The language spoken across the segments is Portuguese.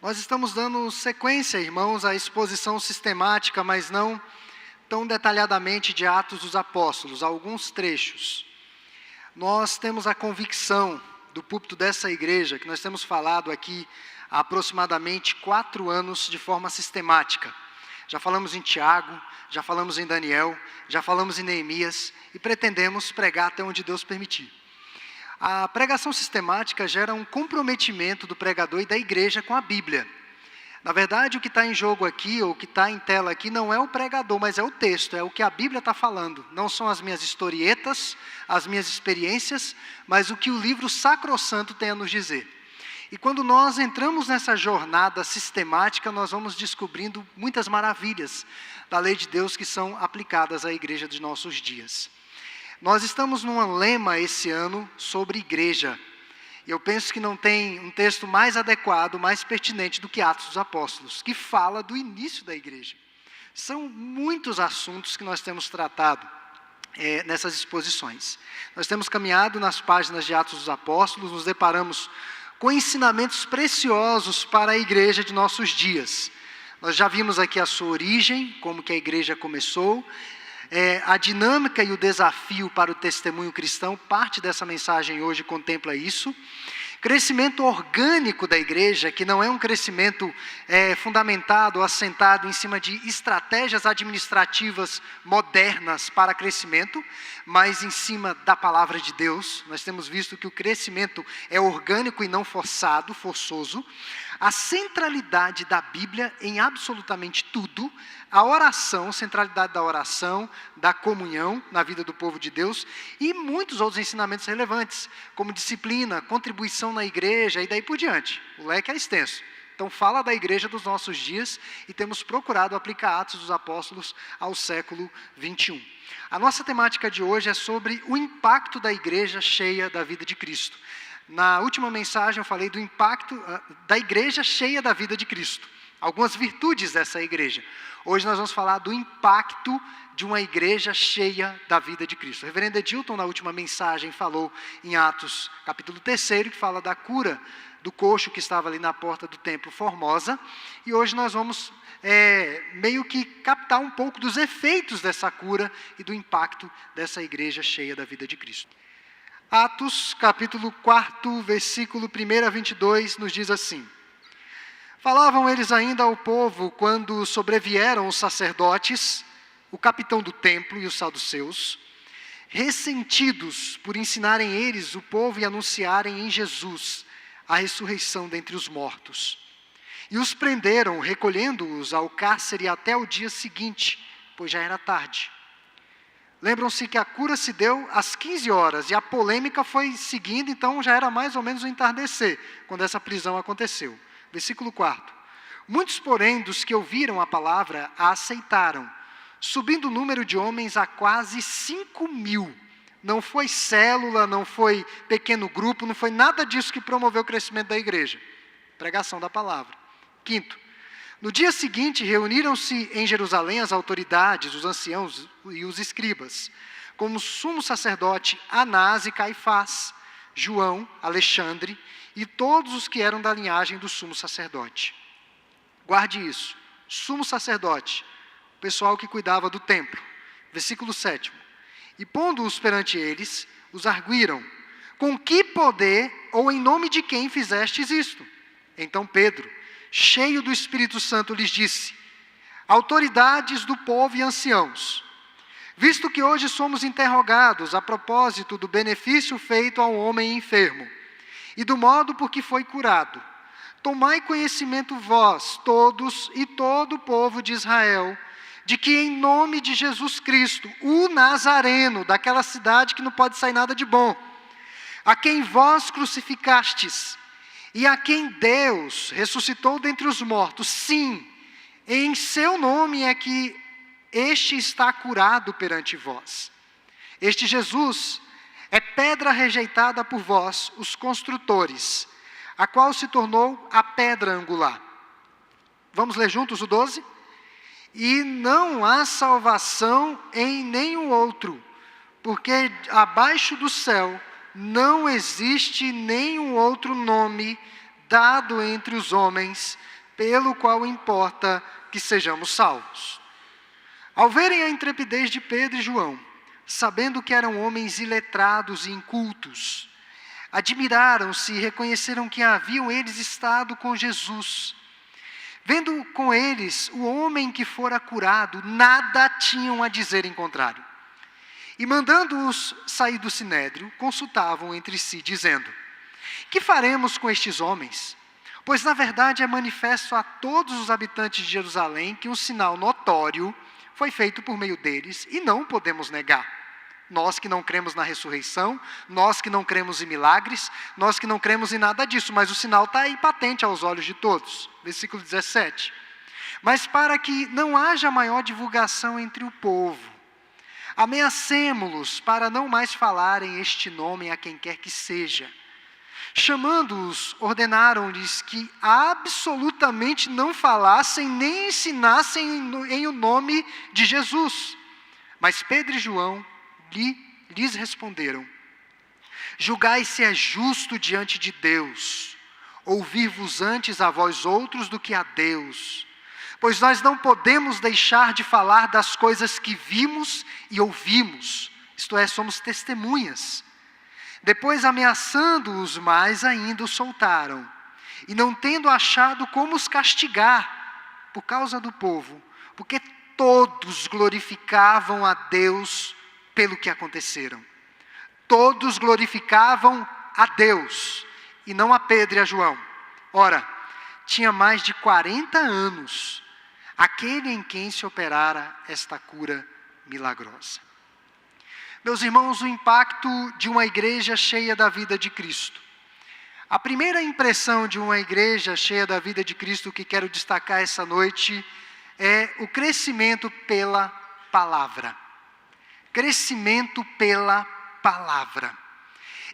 Nós estamos dando sequência, irmãos, à exposição sistemática, mas não tão detalhadamente de Atos dos Apóstolos, alguns trechos. Nós temos a convicção do púlpito dessa igreja, que nós temos falado aqui há aproximadamente 4 anos de forma sistemática. Já falamos em Tiago, já falamos em Daniel, já falamos em Neemias e pretendemos pregar até onde Deus permitir. A pregação sistemática gera um comprometimento do pregador e da igreja com a Bíblia. Na verdade, o que está em jogo aqui, ou o que está em tela aqui, não é o pregador, mas é o texto, é o que a Bíblia está falando. Não são as minhas historietas, as minhas experiências, mas o que o livro sacrossanto tem a nos dizer. E quando nós entramos nessa jornada sistemática, nós vamos descobrindo muitas maravilhas da lei de Deus que são aplicadas à igreja dos nossos dias. Nós estamos num lema esse ano sobre igreja. Eu penso que não tem um texto mais adequado, mais pertinente do que Atos dos Apóstolos, que fala do início da igreja. São muitos assuntos que nós temos tratado nessas exposições. Nós temos caminhado nas páginas de Atos dos Apóstolos, nos deparamos com ensinamentos preciosos para a igreja de nossos dias. Nós já vimos aqui a sua origem, como que a igreja começou, a dinâmica e o desafio para o testemunho cristão, parte dessa mensagem hoje contempla isso. Crescimento orgânico da igreja, que não é um crescimento fundamentado, assentado em cima de estratégias administrativas modernas para crescimento, mas em cima da palavra de Deus. Nós temos visto que o crescimento é orgânico e não forçado, forçoso. A centralidade da Bíblia em absolutamente tudo, a oração, centralidade da oração, da comunhão na vida do povo de Deus e muitos outros ensinamentos relevantes, como disciplina, contribuição na igreja e daí por diante. O leque é extenso. Então fala da igreja dos nossos dias e temos procurado aplicar Atos dos Apóstolos ao século 21. A nossa temática de hoje é sobre o impacto da igreja cheia da vida de Cristo. Na última mensagem eu falei do impacto da igreja cheia da vida de Cristo. Algumas virtudes dessa igreja. Hoje nós vamos falar do impacto de uma igreja cheia da vida de Cristo. O reverendo Edilton, na última mensagem, falou em Atos, capítulo 3, que fala da cura do coxo que estava ali na porta do templo Formosa. E hoje nós vamos meio que captar um pouco dos efeitos dessa cura e do impacto dessa igreja cheia da vida de Cristo. Atos, capítulo 4, versículo 1 a 22, nos diz assim: Falavam eles ainda ao povo quando sobrevieram os sacerdotes, o capitão do templo e os saduceus, ressentidos por ensinarem eles o povo e anunciarem em Jesus a ressurreição dentre os mortos. E os prenderam, recolhendo-os ao cárcere até o dia seguinte, pois já era tarde. Lembram-se que a cura se deu às 15 horas e a polêmica foi seguindo, então já era mais ou menos o entardecer, quando essa prisão aconteceu. Versículo 4. Muitos, porém, dos que ouviram a palavra, a aceitaram, subindo o número de homens a quase 5.000. Não foi célula, não foi pequeno grupo, não foi nada disso que promoveu o crescimento da igreja. Pregação da palavra. 5º. No dia seguinte, reuniram-se em Jerusalém as autoridades, os anciãos e os escribas, como sumo sacerdote Anás e Caifás, João, Alexandre e todos os que eram da linhagem do sumo sacerdote. Guarde isso, sumo sacerdote, o pessoal que cuidava do templo. Versículo 7. E pondo-os perante eles, os arguíram: com que poder ou em nome de quem fizestes isto? Então Pedro, cheio do Espírito Santo, lhes disse: autoridades do povo e anciãos, visto que hoje somos interrogados a propósito do benefício feito ao homem enfermo, e do modo por que foi curado, tomai conhecimento vós, todos e todo o povo de Israel, de que em nome de Jesus Cristo, o Nazareno, daquela cidade que não pode sair nada de bom, a quem vós crucificastes, e a quem Deus ressuscitou dentre os mortos, sim, em seu nome é que este está curado perante vós. Este Jesus é pedra rejeitada por vós, os construtores, a qual se tornou a pedra angular. Vamos ler juntos o 12? E não há salvação em nenhum outro, porque abaixo do céu não existe nenhum outro nome dado entre os homens, pelo qual importa que sejamos salvos. Ao verem a intrepidez de Pedro e João, sabendo que eram homens iletrados e incultos, admiraram-se e reconheceram que haviam eles estado com Jesus. Vendo com eles o homem que fora curado, nada tinham a dizer em contrário. E mandando-os sair do sinédrio, consultavam entre si, dizendo: que faremos com estes homens? Pois na verdade é manifesto a todos os habitantes de Jerusalém que um sinal notório foi feito por meio deles, e não podemos negar. Nós que não cremos na ressurreição, nós que não cremos em milagres, nós que não cremos em nada disso, mas o sinal está aí patente aos olhos de todos. Versículo 17. Mas para que não haja maior divulgação entre o povo, ameacemo-los para não mais falarem este nome a quem quer que seja. Chamando-os, ordenaram-lhes que absolutamente não falassem nem ensinassem em o nome de Jesus. Mas Pedro e João lhes responderam: julgai se é justo diante de Deus, ouvir-vos antes a vós outros do que a Deus. Pois nós não podemos deixar de falar das coisas que vimos e ouvimos, isto é, somos testemunhas. Depois, ameaçando-os mais ainda, os soltaram. E não tendo achado como os castigar por causa do povo, porque todos glorificavam a Deus pelo que aconteceram. Todos glorificavam a Deus, e não a Pedro e a João. Ora, tinha mais de 40 anos aquele em quem se operara esta cura milagrosa. Meus irmãos, o impacto de uma igreja cheia da vida de Cristo. A primeira impressão de uma igreja cheia da vida de Cristo que quero destacar essa noite é o crescimento pela palavra. Crescimento pela palavra.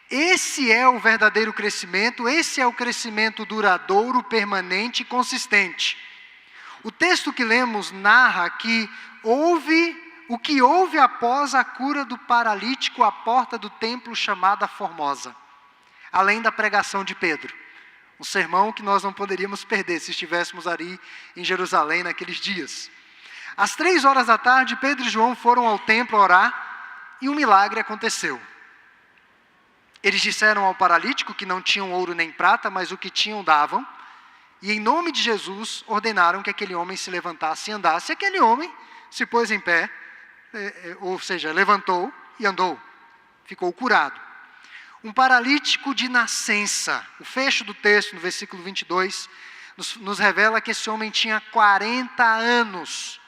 Esse é o verdadeiro crescimento, esse é o crescimento duradouro, permanente e consistente. O texto que lemos narra que o que houve após a cura do paralítico à porta do templo chamada Formosa, além da pregação de Pedro. Um sermão que nós não poderíamos perder se estivéssemos ali em Jerusalém naqueles dias. Às 3 da tarde, Pedro e João foram ao templo orar e um milagre aconteceu. Eles disseram ao paralítico que não tinham ouro nem prata, mas o que tinham davam, e em nome de Jesus ordenaram que aquele homem se levantasse e andasse. Aquele homem se pôs em pé, ou seja, levantou e andou, ficou curado. Um paralítico de nascença. O fecho do texto, no versículo 22, nos revela que esse homem tinha 40 anos,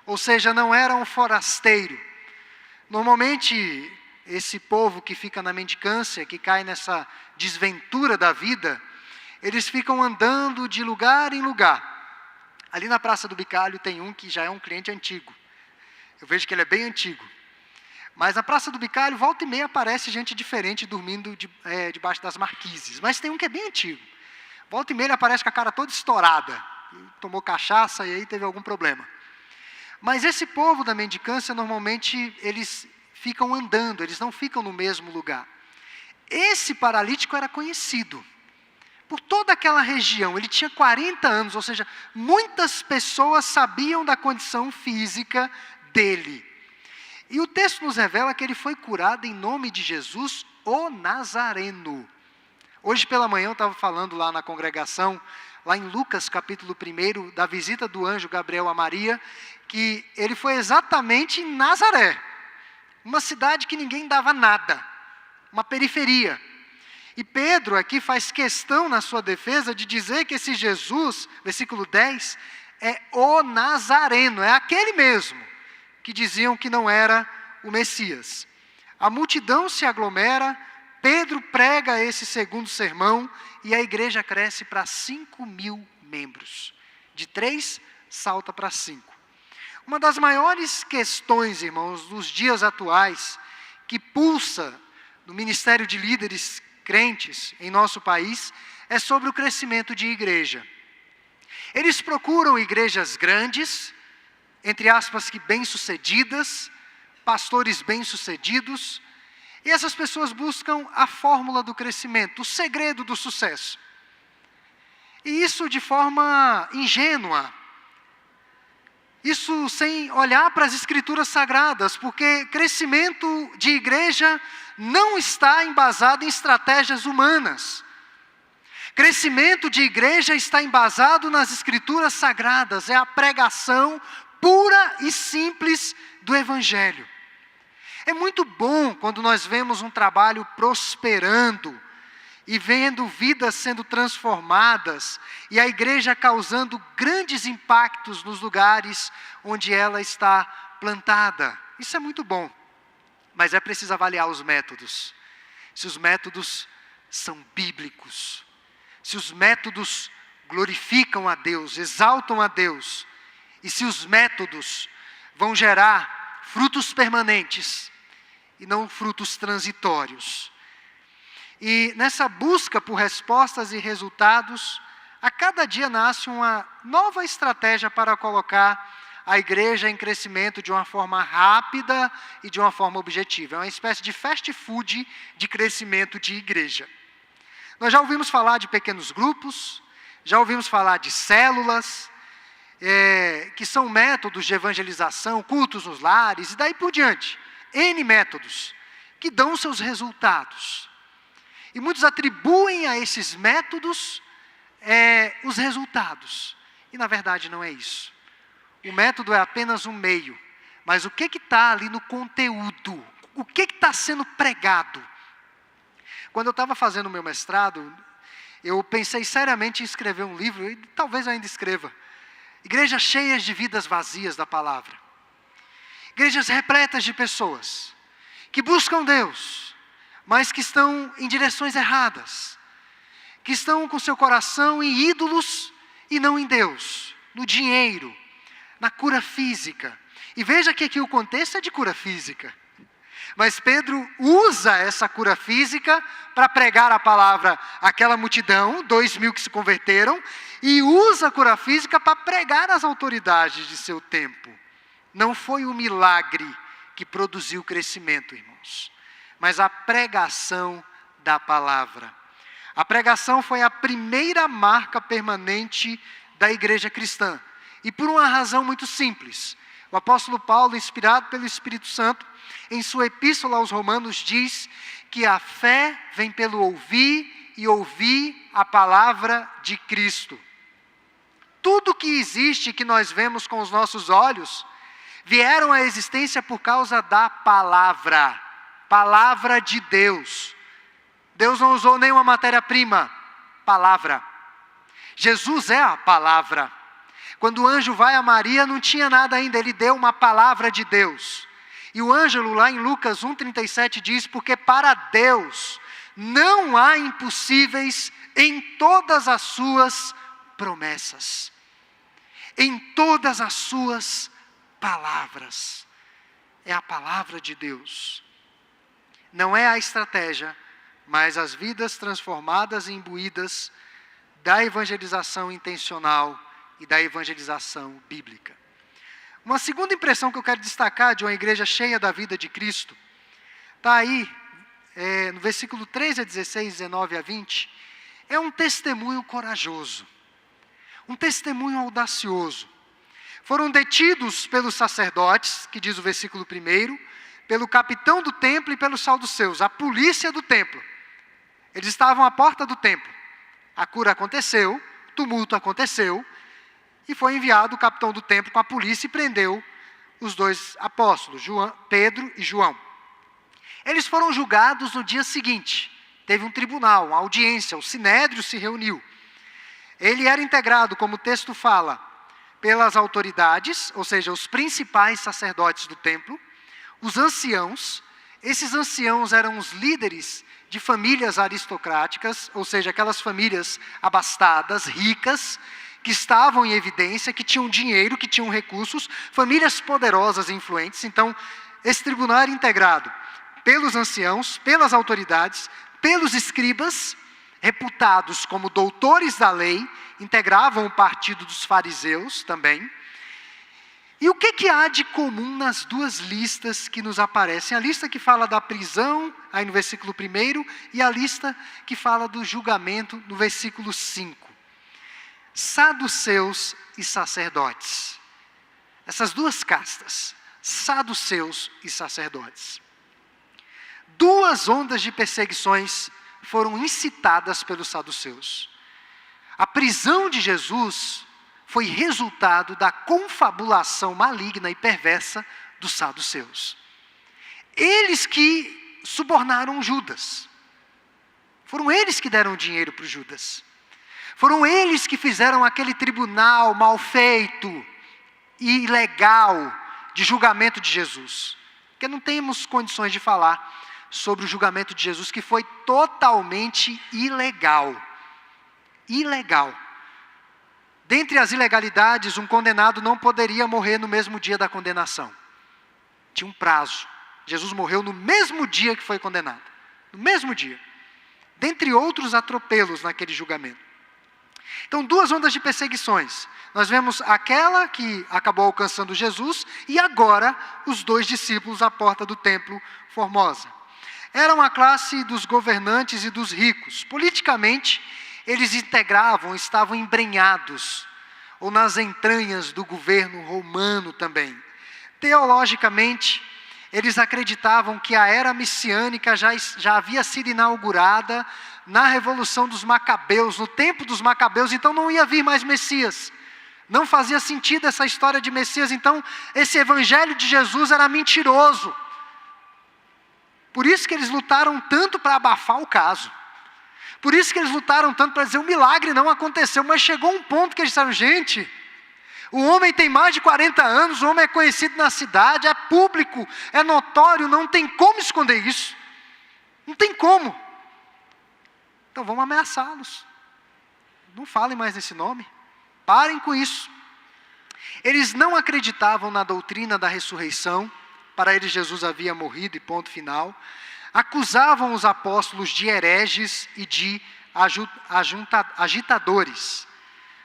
ou seja, não era um forasteiro. Normalmente, esse povo que fica na mendicância, que cai nessa desventura da vida, eles ficam andando de lugar em lugar. Ali na Praça do Bicalho tem um que já é um cliente antigo. Eu vejo que ele é bem antigo. Mas na Praça do Bicalho, volta e meia, aparece gente diferente dormindo debaixo das marquises. Mas tem um que é bem antigo. Volta e meia, ele aparece com a cara toda estourada. Tomou cachaça e aí teve algum problema. Mas esse povo da mendicância, normalmente, eles ficam andando, eles não ficam no mesmo lugar. Esse paralítico era conhecido por toda aquela região. Ele tinha 40 anos, ou seja, muitas pessoas sabiam da condição física dele. E o texto nos revela que ele foi curado em nome de Jesus, o Nazareno. Hoje pela manhã eu estava falando lá na congregação, lá em Lucas capítulo 1, da visita do anjo Gabriel a Maria, que ele foi exatamente em Nazaré, uma cidade que ninguém dava nada, uma periferia. E Pedro aqui faz questão na sua defesa de dizer que esse Jesus, versículo 10, é o Nazareno, é aquele mesmo que diziam que não era o Messias. A multidão se aglomera, Pedro prega esse segundo sermão e a igreja cresce para 5.000 membros. De 3, salta para 5. Uma das maiores questões, irmãos, dos dias atuais, que pulsa no ministério de líderes crentes em nosso país, é sobre o crescimento de igreja. Eles procuram igrejas grandes, entre aspas, que bem-sucedidas, pastores bem-sucedidos, e essas pessoas buscam a fórmula do crescimento, o segredo do sucesso. E isso de forma ingênua. Isso sem olhar para as Escrituras Sagradas, porque crescimento de igreja não está embasado em estratégias humanas. Crescimento de igreja está embasado nas Escrituras Sagradas, é a pregação pura e simples do Evangelho. É muito bom quando nós vemos um trabalho prosperando, e vendo vidas sendo transformadas, e a igreja causando grandes impactos nos lugares onde ela está plantada. Isso é muito bom, mas é preciso avaliar os métodos. Se os métodos são bíblicos, se os métodos glorificam a Deus, exaltam a Deus, e se os métodos vão gerar frutos permanentes, e não frutos transitórios. E nessa busca por respostas e resultados, a cada dia nasce uma nova estratégia para colocar a igreja em crescimento de uma forma rápida e de uma forma objetiva. É uma espécie de fast food de crescimento de igreja. Nós já ouvimos falar de pequenos grupos, já ouvimos falar de células, que são métodos de evangelização, cultos nos lares, e daí por diante. N métodos que dão seus resultados. E muitos atribuem a esses métodos os resultados. E na verdade não é isso. O método é apenas um meio. Mas o que está ali no conteúdo? O que está sendo pregado? Quando eu estava fazendo o meu mestrado, eu pensei seriamente em escrever um livro, e talvez eu ainda escreva. Igrejas cheias de vidas vazias da palavra. Igrejas repletas de pessoas que buscam Deus, mas que estão em direções erradas, que estão com seu coração em ídolos e não em Deus, no dinheiro, na cura física. E veja que aqui o contexto é de cura física, mas Pedro usa essa cura física para pregar a palavra àquela multidão, 2.000 que se converteram, e usa a cura física para pregar às autoridades de seu tempo. Não foi o milagre que produziu o crescimento, irmãos, mas a pregação da palavra. A pregação foi a primeira marca permanente da igreja cristã. E por uma razão muito simples. O apóstolo Paulo, inspirado pelo Espírito Santo, em sua epístola aos Romanos, diz que a fé vem pelo ouvir e ouvir a palavra de Cristo. Tudo que existe, que nós vemos com os nossos olhos, vieram à existência por causa da palavra de Deus. Deus não usou nenhuma matéria-prima, palavra. Jesus é a palavra. Quando o anjo vai a Maria, não tinha nada ainda, ele deu uma palavra de Deus. E o Ângelo, lá em Lucas 1,37, diz, porque para Deus não há impossíveis em todas as suas promessas. Em todas as suas palavras. É a palavra de Deus. Não é a estratégia, mas as vidas transformadas e imbuídas da evangelização intencional e da evangelização bíblica. Uma segunda impressão que eu quero destacar de uma igreja cheia da vida de Cristo, está aí, no versículo 13 a 16, 19 a 20, é um testemunho corajoso, um testemunho audacioso. Foram detidos pelos sacerdotes, que diz o versículo 1, pelo capitão do templo e pelos saduceus, a polícia do templo. Eles estavam à porta do templo. A cura aconteceu, tumulto aconteceu, e foi enviado o capitão do templo com a polícia e prendeu os dois apóstolos, Pedro e João. Eles foram julgados no dia seguinte. Teve um tribunal, uma audiência, o sinédrio se reuniu. Ele era integrado, como o texto fala, pelas autoridades, ou seja, os principais sacerdotes do templo, os anciãos. Esses anciãos eram os líderes de famílias aristocráticas, ou seja, aquelas famílias abastadas, ricas, que estavam em evidência, que tinham dinheiro, que tinham recursos, famílias poderosas e influentes. Então, esse tribunal era integrado pelos anciãos, pelas autoridades, pelos escribas, reputados como doutores da lei, integravam o partido dos fariseus também. E o que há de comum nas duas listas que nos aparecem? A lista que fala da prisão, aí no versículo 1, e a lista que fala do julgamento, no versículo 5. saduceus e sacerdotes. Essas duas castas, saduceus e sacerdotes. Duas ondas de perseguições foram incitadas pelos saduceus. A prisão de Jesus foi resultado da confabulação maligna e perversa dos saduceus. Eles que subornaram Judas. Foram eles que deram dinheiro para o Judas. Foram eles que fizeram aquele tribunal mal feito e ilegal de julgamento de Jesus. Porque não temos condições de falar sobre o julgamento de Jesus, que foi totalmente ilegal. Ilegal. Dentre as ilegalidades, um condenado não poderia morrer no mesmo dia da condenação. Tinha um prazo. Jesus morreu no mesmo dia que foi condenado. No mesmo dia. Dentre outros atropelos naquele julgamento. Então, duas ondas de perseguições. Nós vemos aquela que acabou alcançando Jesus e agora os dois discípulos à porta do templo Formosa. Eram a classe dos governantes e dos ricos. Politicamente, eles estavam embrenhados, ou nas entranhas do governo romano também. Teologicamente, eles acreditavam que a era messiânica já havia sido inaugurada na Revolução dos Macabeus, no tempo dos Macabeus, então não ia vir mais Messias. Não fazia sentido essa história de Messias, então esse evangelho de Jesus era mentiroso. Por isso que eles lutaram tanto para abafar o caso. Por isso que eles lutaram tanto para dizer, o milagre não aconteceu, mas chegou um ponto que eles disseram, gente, o homem tem mais de 40 anos, o homem é conhecido na cidade, é público, é notório, não tem como esconder isso. Não tem como. Então vamos ameaçá-los. Não falem mais nesse nome. Parem com isso. Eles não acreditavam na doutrina da ressurreição. Para eles Jesus havia morrido e ponto final. Acusavam os apóstolos de hereges e de agitadores.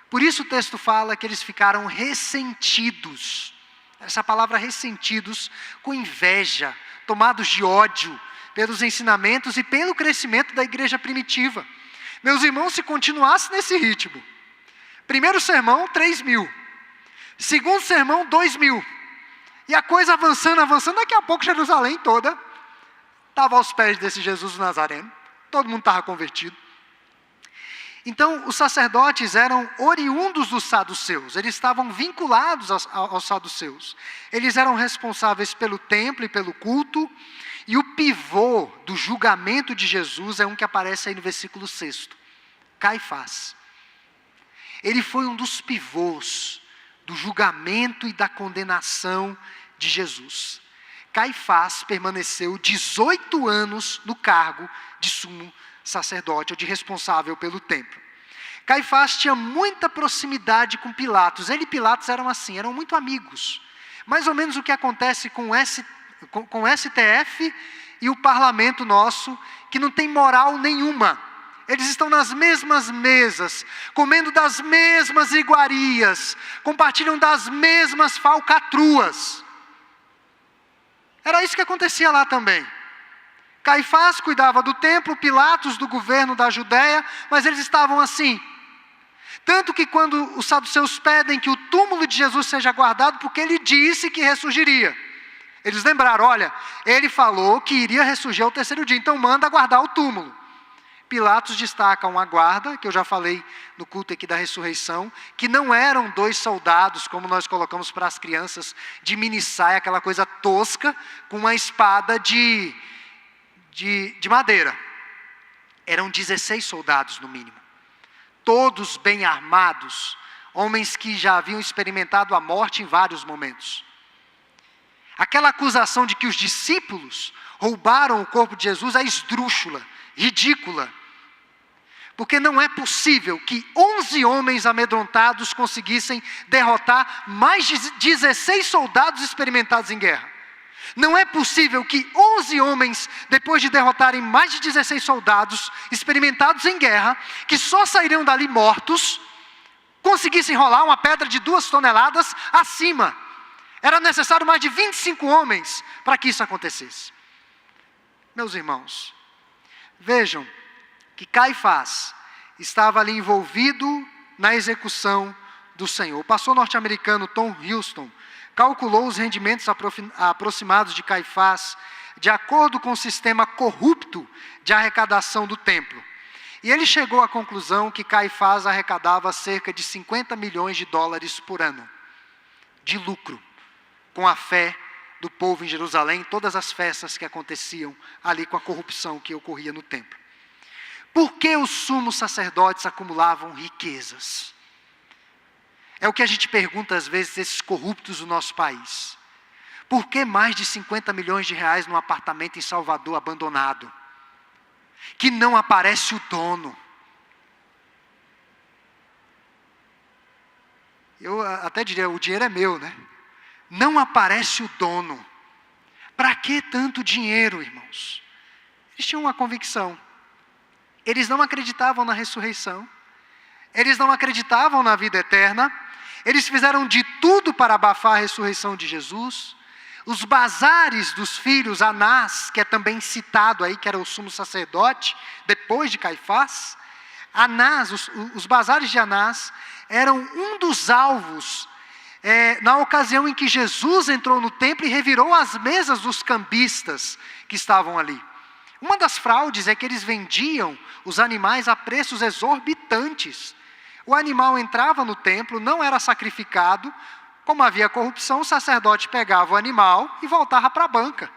Por isso o texto fala que eles ficaram ressentidos. Essa palavra ressentidos, com inveja, tomados de ódio pelos ensinamentos e pelo crescimento da igreja primitiva. Meus irmãos, se continuasse nesse ritmo, primeiro sermão, 3.000. Segundo sermão, 2.000. E a coisa avançando, daqui a pouco Jerusalém toda estava aos pés desse Jesus Nazareno. Todo mundo estava convertido. Então, os sacerdotes eram oriundos dos saduceus. Eles estavam vinculados aos saduceus. Eles eram responsáveis pelo templo e pelo culto. E o pivô do julgamento de Jesus é um que aparece aí no versículo 6. Caifás. Ele foi um dos pivôs do julgamento e da condenação de Jesus. Caifás permaneceu 18 anos no cargo de sumo sacerdote, ou de responsável pelo templo. Caifás tinha muita proximidade com Pilatos. Ele e Pilatos eram assim, eram muito amigos. Mais ou menos o que acontece com o STF e o parlamento nosso, que não tem moral nenhuma. Eles estão nas mesmas mesas, comendo das mesmas iguarias, compartilham das mesmas falcatruas. Era isso que acontecia lá também. Caifás cuidava do templo, Pilatos do governo da Judéia, mas eles estavam assim. Tanto que quando os saduceus pedem que o túmulo de Jesus seja guardado, porque ele disse que ressurgiria. Eles lembraram, olha, ele falou que iria ressurgir ao terceiro dia, então manda guardar o túmulo. Pilatos destaca uma guarda, que eu já falei no culto aqui da ressurreição, que não eram 2 soldados, como nós colocamos para as crianças, de mini saia, aquela coisa tosca, com uma espada de madeira. Eram 16 soldados no mínimo. Todos bem armados, homens que já haviam experimentado a morte em vários momentos. Aquela acusação de que os discípulos roubaram o corpo de Jesus é esdrúxula, ridícula. Porque não é possível que 11 homens amedrontados conseguissem derrotar mais de 16 soldados experimentados em guerra. Não é possível que 11 homens, depois de derrotarem mais de 16 soldados experimentados em guerra, que só sairiam dali mortos, conseguissem rolar uma pedra de 2 toneladas acima. Era necessário mais de 25 homens para que isso acontecesse. Meus irmãos, vejam que Caifás estava ali envolvido na execução do Senhor. O pastor norte-americano Tom Houston calculou os rendimentos aproximados de Caifás de acordo com o sistema corrupto de arrecadação do templo. E ele chegou à conclusão que Caifás arrecadava cerca de 50 milhões de dólares por ano de lucro com a fé do povo em Jerusalém, todas as festas que aconteciam ali com a corrupção que ocorria no templo. Por que os sumos sacerdotes acumulavam riquezas? É o que a gente pergunta às vezes esses corruptos do nosso país. Por que mais de 50 milhões de reais num apartamento em Salvador abandonado? Que não aparece o dono. Eu até diria, o dinheiro é meu, né? Não aparece o dono. Para que tanto dinheiro, irmãos? Eles tinham uma convicção. Eles não acreditavam na ressurreição. Eles não acreditavam na vida eterna. Eles fizeram de tudo para abafar a ressurreição de Jesus. Os bazares dos filhos, Anás, que é também citado aí, que era o sumo sacerdote, depois de Caifás. Anás, os bazares de Anás eram um dos alvos, na ocasião em que Jesus entrou no templo e revirou as mesas dos cambistas que estavam ali. Uma das fraudes é que eles vendiam os animais a preços exorbitantes. O animal entrava no templo, não era sacrificado. Como havia corrupção, o sacerdote pegava o animal e voltava para a banca.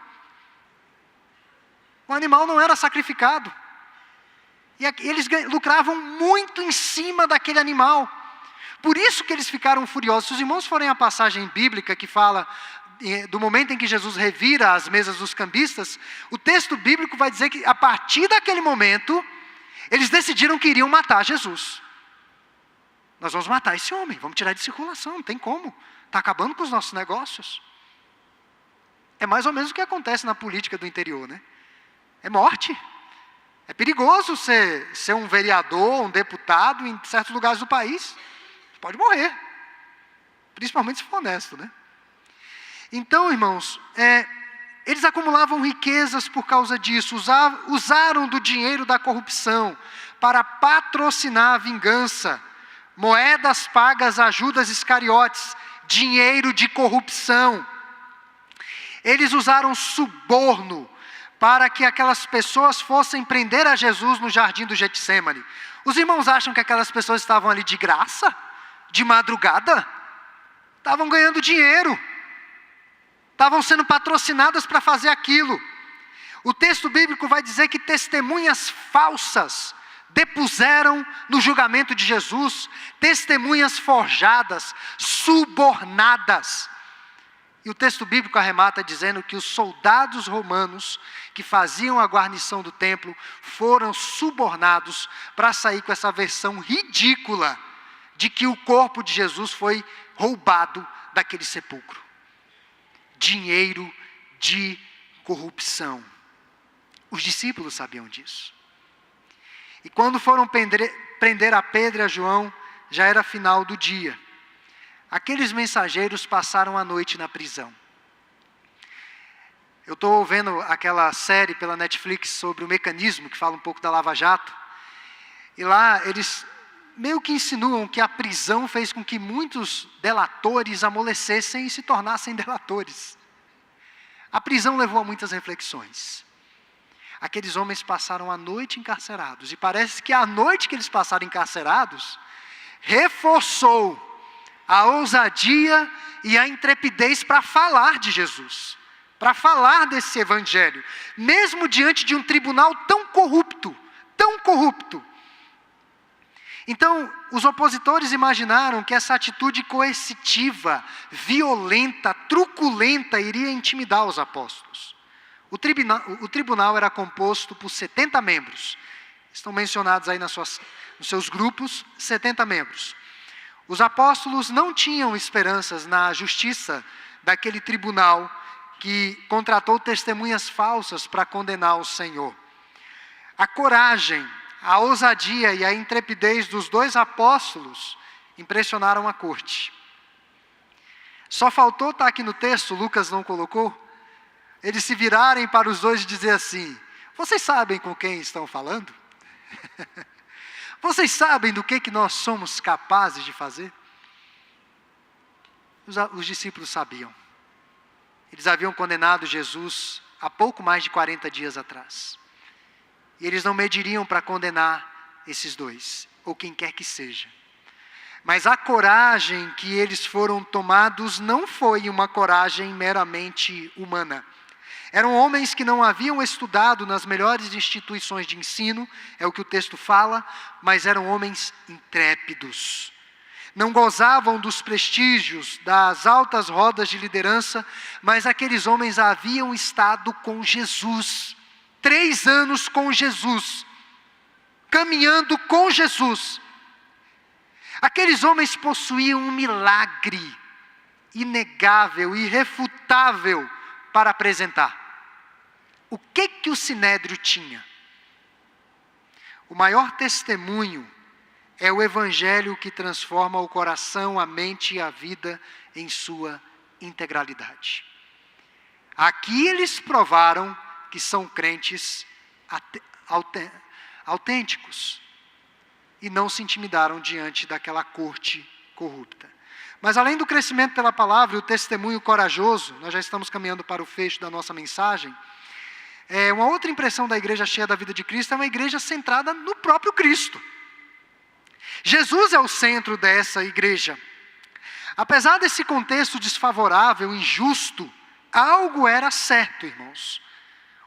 O animal não era sacrificado. E eles lucravam muito em cima daquele animal. Por isso que eles ficaram furiosos. Se os irmãos forem à passagem bíblica que fala do momento em que Jesus revira as mesas dos cambistas, o texto bíblico vai dizer que a partir daquele momento, eles decidiram que iriam matar Jesus. Nós vamos matar esse homem, vamos tirar de circulação, não tem como. Está acabando com os nossos negócios. É mais ou menos o que acontece na política do interior, né? É morte. É perigoso ser um vereador, um deputado em certos lugares do país. Pode morrer. Principalmente se for honesto, né? Então, irmãos, eles acumulavam riquezas por causa disso. Usaram do dinheiro da corrupção para patrocinar a vingança. Moedas pagas a Judas Iscariotes. Dinheiro de corrupção. Eles usaram suborno para que aquelas pessoas fossem prender a Jesus no jardim do Getsêmani. Os irmãos acham que aquelas pessoas estavam ali de graça? De madrugada? Estavam ganhando dinheiro. Estavam sendo patrocinadas para fazer aquilo. O texto bíblico vai dizer que testemunhas falsas depuseram no julgamento de Jesus, testemunhas forjadas, subornadas. E o texto bíblico arremata dizendo que os soldados romanos que faziam a guarnição do templo foram subornados para sair com essa versão ridícula de que o corpo de Jesus foi roubado daquele sepulcro. Dinheiro de corrupção. Os discípulos sabiam disso. E quando foram prender a Pedro e a João, já era final do dia. Aqueles mensageiros passaram a noite na prisão. Eu estou vendo aquela série pela Netflix sobre o mecanismo, que fala um pouco da Lava Jato. E lá eles meio que insinuam que a prisão fez com que muitos delatores amolecessem e se tornassem delatores. A prisão levou a muitas reflexões. Aqueles homens passaram a noite encarcerados. E parece que a noite que eles passaram encarcerados reforçou a ousadia e a intrepidez para falar de Jesus, para falar desse evangelho, mesmo diante de um tribunal tão corrupto, tão corrupto. Então, os opositores imaginaram que essa atitude coercitiva, violenta, truculenta iria intimidar os apóstolos. O tribunal era composto por 70 membros. Estão mencionados aí nos seus grupos, 70 membros. Os apóstolos não tinham esperanças na justiça daquele tribunal que contratou testemunhas falsas para condenar o Senhor. A coragem, a ousadia e a intrepidez dos dois apóstolos impressionaram a corte. Só faltou estar aqui no texto, Lucas não colocou, eles se virarem para os dois e dizer assim: vocês sabem com quem estão falando? Vocês sabem do que nós somos capazes de fazer? Os discípulos sabiam. Eles haviam condenado Jesus há pouco mais de 40 dias atrás. E eles não mediriam para condenar esses dois, ou quem quer que seja. Mas a coragem que eles foram tomados não foi uma coragem meramente humana. Eram homens que não haviam estudado nas melhores instituições de ensino, é o que o texto fala, mas eram homens intrépidos. Não gozavam dos prestígios, das altas rodas de liderança, mas aqueles homens haviam estado com Jesus. 3 anos com Jesus, caminhando com Jesus. Aqueles homens possuíam um milagre inegável, irrefutável para apresentar. O que o Sinédrio tinha? O maior testemunho é o Evangelho que transforma o coração, a mente e a vida em sua integralidade. Aqui eles provaram que são crentes autênticos e não se intimidaram diante daquela corte corrupta. Mas além do crescimento pela palavra e o testemunho corajoso, nós já estamos caminhando para o fecho da nossa mensagem, uma outra impressão da igreja cheia da vida de Cristo é uma igreja centrada no próprio Cristo. Jesus é o centro dessa igreja. Apesar desse contexto desfavorável, injusto, algo era certo, irmãos.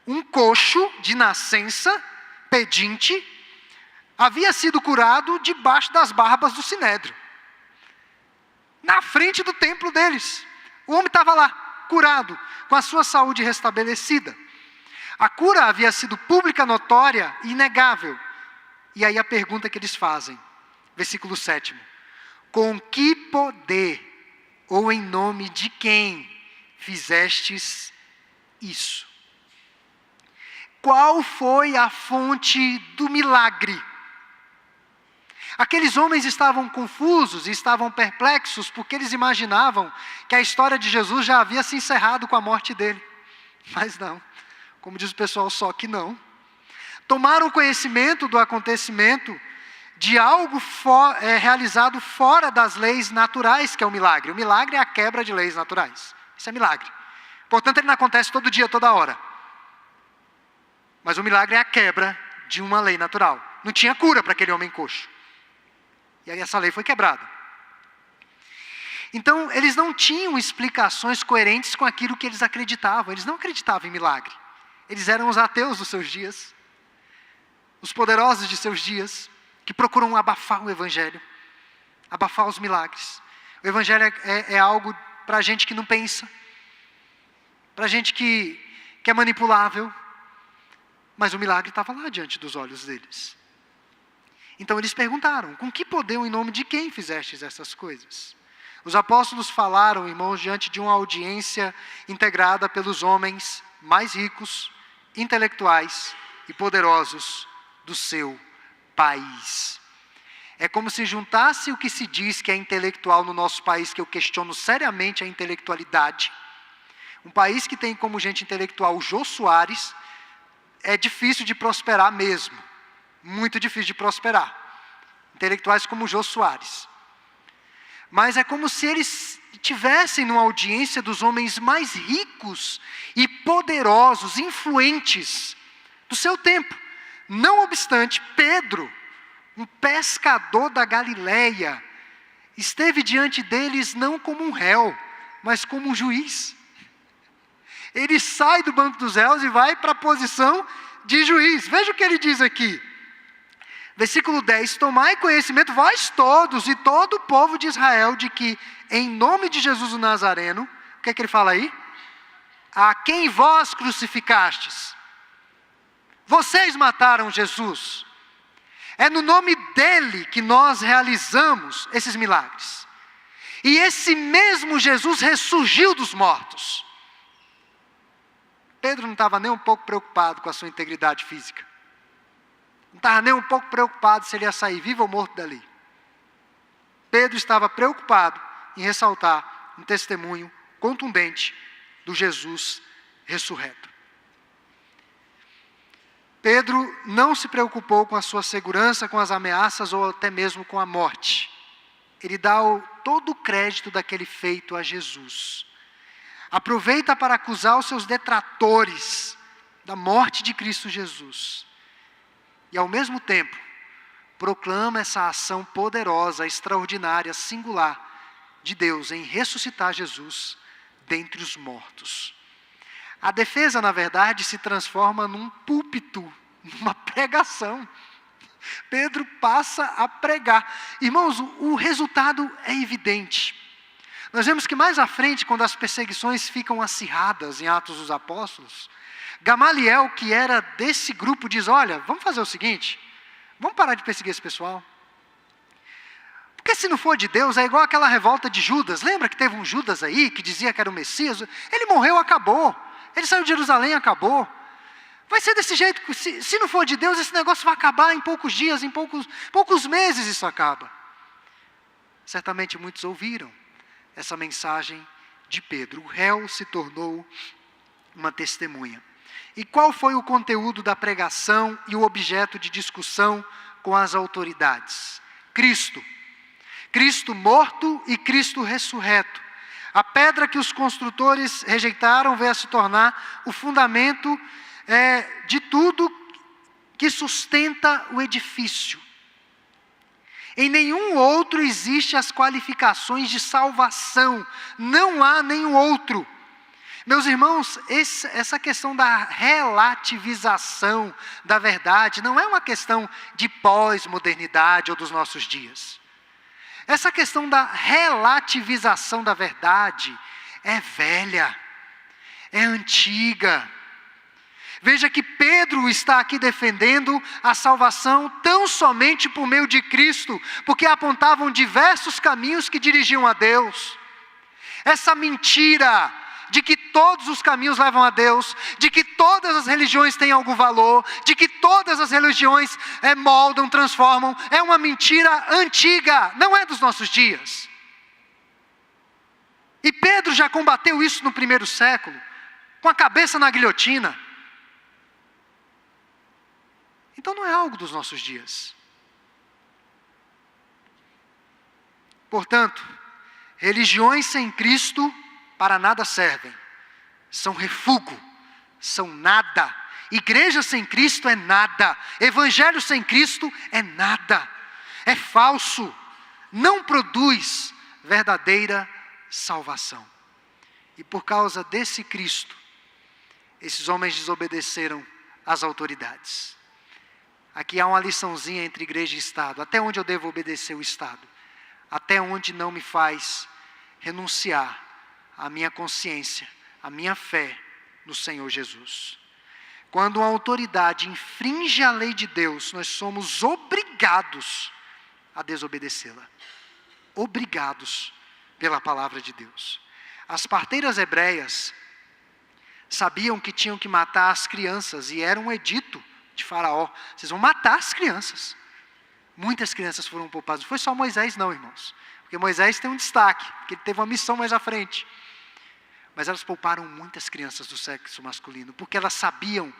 Um coxo de nascença, pedinte, havia sido curado debaixo das barbas do Sinédrio. Na frente do templo deles. O homem estava lá, curado, com a sua saúde restabelecida. A cura havia sido pública, notória e inegável. E aí a pergunta que eles fazem, versículo 7. Com que poder ou em nome de quem fizestes isso? Qual foi a fonte do milagre? Aqueles homens estavam confusos e estavam perplexos porque eles imaginavam que a história de Jesus já havia se encerrado com a morte dele. Mas não, como diz o pessoal, só que não. Tomaram conhecimento do acontecimento de algo realizado fora das leis naturais, que é o milagre. O milagre é a quebra de leis naturais. Isso é milagre. Portanto, ele não acontece todo dia, toda hora. Mas o milagre é a quebra de uma lei natural. Não tinha cura para aquele homem coxo. E aí essa lei foi quebrada. Então, eles não tinham explicações coerentes com aquilo que eles acreditavam. Eles não acreditavam em milagre. Eles eram os ateus dos seus dias. Os poderosos de seus dias, que procuram abafar o Evangelho. Abafar os milagres. O Evangelho é algo para gente que não pensa. Para gente que é manipulável. Mas o milagre estava lá diante dos olhos deles. Então eles perguntaram, com que poder ou em nome de quem fizestes essas coisas? Os apóstolos falaram, irmãos, diante de uma audiência integrada pelos homens mais ricos, intelectuais e poderosos do seu país. É como se juntasse o que se diz que é intelectual no nosso país, que eu questiono seriamente a intelectualidade. Um país que tem como gente intelectual o Jô Soares, é difícil de prosperar mesmo. Muito difícil de prosperar. Intelectuais como Jô Soares. Mas é como se eles tivessem numa audiência dos homens mais ricos e poderosos, influentes do seu tempo. Não obstante, Pedro, um pescador da Galileia, esteve diante deles não como um réu, mas como um juiz. Ele sai do banco dos réus e vai para a posição de juiz. Veja o que ele diz aqui. Versículo 10, tomai conhecimento, vós todos e todo o povo de Israel, de que em nome de Jesus o Nazareno, o que é que ele fala aí? A quem vós crucificastes. Vocês mataram Jesus. É no nome dele que nós realizamos esses milagres. E esse mesmo Jesus ressurgiu dos mortos. Pedro não estava nem um pouco preocupado com a sua integridade física. Não estava nem um pouco preocupado se ele ia sair vivo ou morto dali. Pedro estava preocupado em ressaltar um testemunho contundente do Jesus ressurreto. Pedro não se preocupou com a sua segurança, com as ameaças ou até mesmo com a morte. Ele dá todo o crédito daquele feito a Jesus. Aproveita para acusar os seus detratores da morte de Cristo Jesus. E ao mesmo tempo, proclama essa ação poderosa, extraordinária, singular de Deus em ressuscitar Jesus dentre os mortos. A defesa, na verdade, se transforma num púlpito, numa pregação. Pedro passa a pregar. Irmãos, o resultado é evidente. Nós vemos que mais à frente, quando as perseguições ficam acirradas em Atos dos Apóstolos, Gamaliel, que era desse grupo, diz: olha, vamos fazer o seguinte, vamos parar de perseguir esse pessoal. Porque se não for de Deus, é igual aquela revolta de Judas. Lembra que teve um Judas aí, que dizia que era o Messias? Ele morreu, acabou. Ele saiu de Jerusalém, acabou. Vai ser desse jeito, se não for de Deus, esse negócio vai acabar em poucos dias, em poucos meses isso acaba. Certamente muitos ouviram essa mensagem de Pedro. O réu se tornou uma testemunha. E qual foi o conteúdo da pregação e o objeto de discussão com as autoridades? Cristo. Cristo morto e Cristo ressurreto. A pedra que os construtores rejeitaram veio a se tornar o fundamento de tudo que sustenta o edifício. Em nenhum outro existem as qualificações de salvação. Não há nenhum outro. Meus irmãos, essa questão da relativização da verdade não é uma questão de pós-modernidade ou dos nossos dias. Essa questão da relativização da verdade é velha, é antiga. Veja que Pedro está aqui defendendo a salvação tão somente por meio de Cristo, porque apontavam diversos caminhos que dirigiam a Deus. Essa mentira de que todos os caminhos levam a Deus, de que todas as religiões têm algum valor, de que todas as religiões moldam, transformam, é uma mentira antiga, não é dos nossos dias. E Pedro já combateu isso no primeiro século, com a cabeça na guilhotina. Então não é algo dos nossos dias. Portanto, religiões sem Cristo para nada servem, são refúgio, são nada. Igreja sem Cristo é nada, evangelho sem Cristo é nada, é falso, não produz verdadeira salvação. E por causa desse Cristo, esses homens desobedeceram às autoridades. Aqui há uma liçãozinha entre igreja e Estado. Até onde eu devo obedecer o Estado? Até onde não me faz renunciar à minha consciência, à minha fé no Senhor Jesus. Quando uma autoridade infringe a lei de Deus, nós somos obrigados a desobedecê-la. Obrigados pela palavra de Deus. As parteiras hebreias sabiam que tinham que matar as crianças, e era um edito de Faraó: vocês vão matar as crianças. Muitas crianças foram poupadas. Não foi só Moisés não, irmãos. Porque Moisés tem um destaque, porque ele teve uma missão mais à frente. Mas elas pouparam muitas crianças do sexo masculino, porque elas sabiam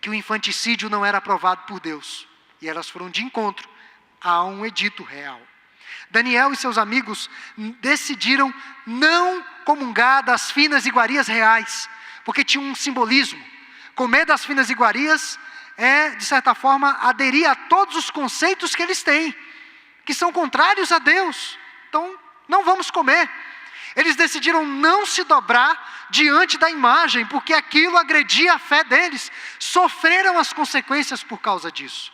que o infanticídio não era aprovado por Deus. E elas foram de encontro a um edito real. Daniel e seus amigos decidiram não comungar das finas iguarias reais, porque tinha um simbolismo. Comer das finas iguarias de certa forma, aderir a todos os conceitos que eles têm, que são contrários a Deus. Então, não vamos comer. Eles decidiram não se dobrar diante da imagem, porque aquilo agredia a fé deles. Sofreram as consequências por causa disso.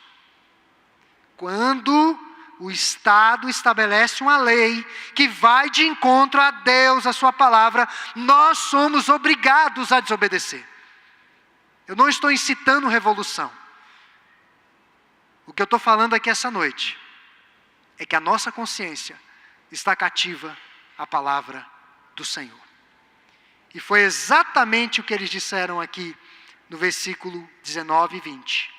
Quando o Estado estabelece uma lei que vai de encontro a Deus, a sua palavra, nós somos obrigados a desobedecer. Eu não estou incitando revolução. O que eu estou falando aqui essa noite é que a nossa consciência está cativa à palavra do Senhor. E foi exatamente o que eles disseram aqui no versículo 19 e 20.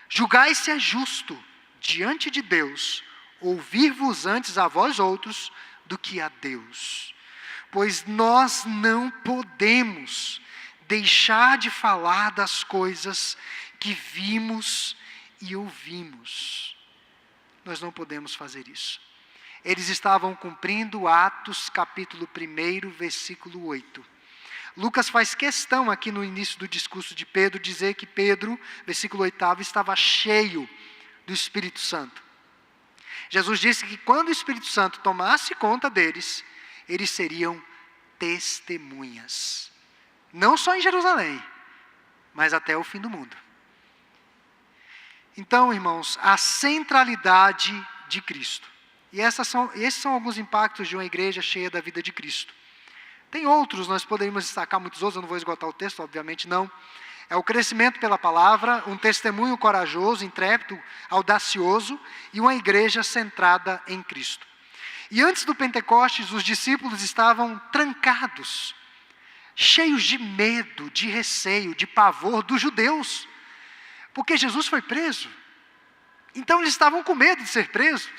Julgai se é justo diante de Deus ouvir-vos antes a vós outros do que a Deus. Pois nós não podemos deixar de falar das coisas que vimos e ouvimos. Nós não podemos fazer isso. Eles estavam cumprindo Atos capítulo 1, versículo 8. Lucas faz questão aqui no início do discurso de Pedro, dizer que Pedro, versículo 8, estava cheio do Espírito Santo. Jesus disse que quando o Espírito Santo tomasse conta deles, eles seriam testemunhas. Não só em Jerusalém, mas até o fim do mundo. Então, irmãos, a centralidade de Cristo. E esses são alguns impactos de uma igreja cheia da vida de Cristo. Tem outros, nós poderíamos destacar muitos outros, eu não vou esgotar o texto, obviamente não. É o crescimento pela palavra, um testemunho corajoso, intrépido, audacioso e uma igreja centrada em Cristo. E antes do Pentecostes, os discípulos estavam trancados, cheios de medo, de receio, de pavor dos judeus, porque Jesus foi preso. Então eles estavam com medo de ser presos.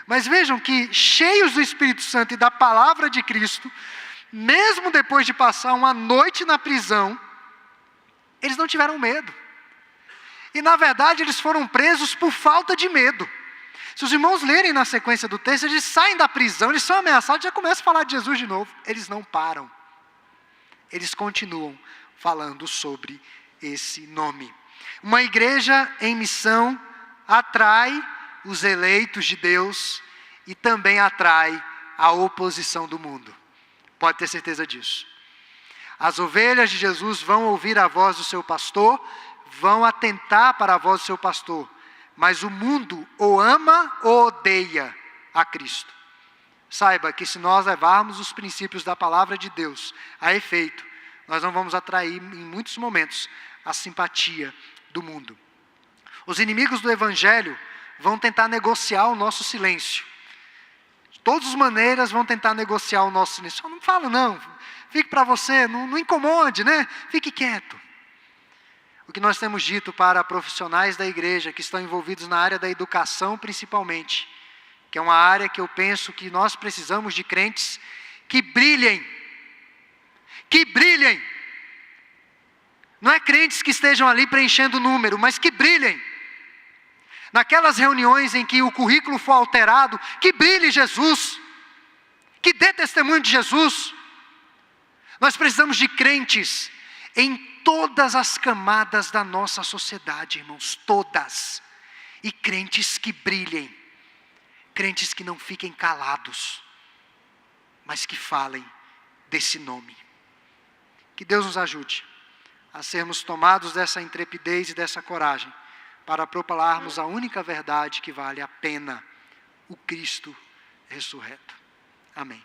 Mas vejam que, cheios do Espírito Santo e da palavra de Cristo, mesmo depois de passar uma noite na prisão, eles não tiveram medo. E na verdade eles foram presos por falta de medo. Se os irmãos lerem na sequência do texto, eles saem da prisão, eles são ameaçados, já começam a falar de Jesus de novo. Eles não param. Eles continuam falando sobre esse nome. Uma igreja em missão atrai os eleitos de Deus e também atrai a oposição do mundo. Pode ter certeza disso. As ovelhas de Jesus vão ouvir a voz do seu pastor, vão atentar para a voz do seu pastor, mas o mundo ou ama ou odeia a Cristo. Saiba que se nós levarmos os princípios da palavra de Deus a efeito, nós não vamos atrair em muitos momentos a simpatia do mundo. Os inimigos do Evangelho vão tentar negociar o nosso silêncio. De todas as maneiras vão tentar negociar o nosso silêncio. Não falo não, fique para você, não incomode, né? Fique quieto. O que nós temos dito para profissionais da igreja que estão envolvidos na área da educação principalmente, que é uma área que eu penso que nós precisamos de crentes que brilhem. Que brilhem. Não é crentes que estejam ali preenchendo o número, mas que brilhem. Naquelas reuniões em que o currículo for alterado, que brilhe Jesus, que dê testemunho de Jesus. Nós precisamos de crentes em todas as camadas da nossa sociedade, irmãos, todas. E crentes que brilhem, crentes que não fiquem calados, mas que falem desse nome. Que Deus nos ajude a sermos tomados dessa intrepidez e dessa coragem, para propalarmos a única verdade que vale a pena, o Cristo ressurreto. Amém.